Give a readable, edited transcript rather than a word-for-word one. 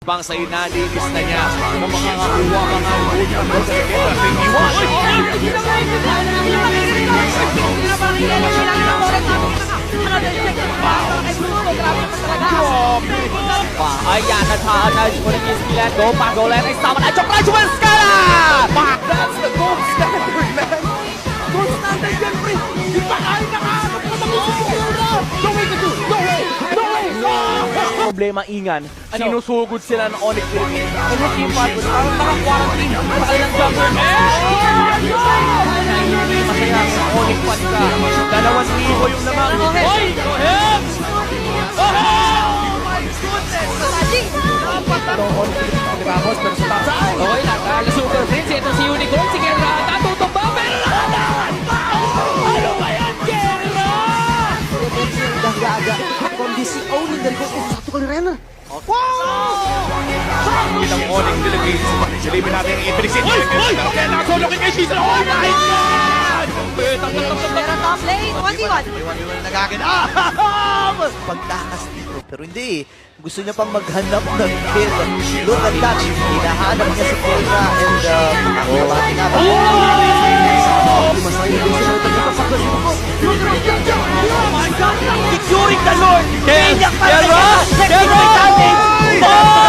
Pang sa inalinis na niya na makakakuha ka nga ng gold sa ayan, naghahanay mo ng Iskilan. Go back, go left. Ay, sama na. Chokra, Juan Scala! That's the gold standard, man. Gold standard yan, pre. Di ba kaya nakahanap ka ng Iskilan? No way to do. No way. No way. Problema ingan. Sinusugod sila ng Onyx Philippines. Ang team partner, parang naka-quarantine. Nakailang jumper. Masaya sa Onyx Patka. 2,000 yung naman. Oy! Go ahead! Go ahead! Pagkatapos, pero sa taas. Okay, natalo Super Prince. Ito si Unicorn. Si Kerra. Tatutong ba? Pero ano ba yan, Kerra? Gaga. Kondisi owning dari ko satu kali rena. Ilang Onyx Philippines. Silipin natin ang Infinix City. Kaya nakakulong kay Shizel. Oh my God! Meron top lane, 1v1. Nagaganap! Pagtakas dito. Pero hindi. Gusto niya pang maghanap ng kill. Look at that. Hinahanap niya si Kelra and nabati nga ba? Masaya din sila ito dito sa klasiko ko. Securing the Lord! Kerra! Kerra!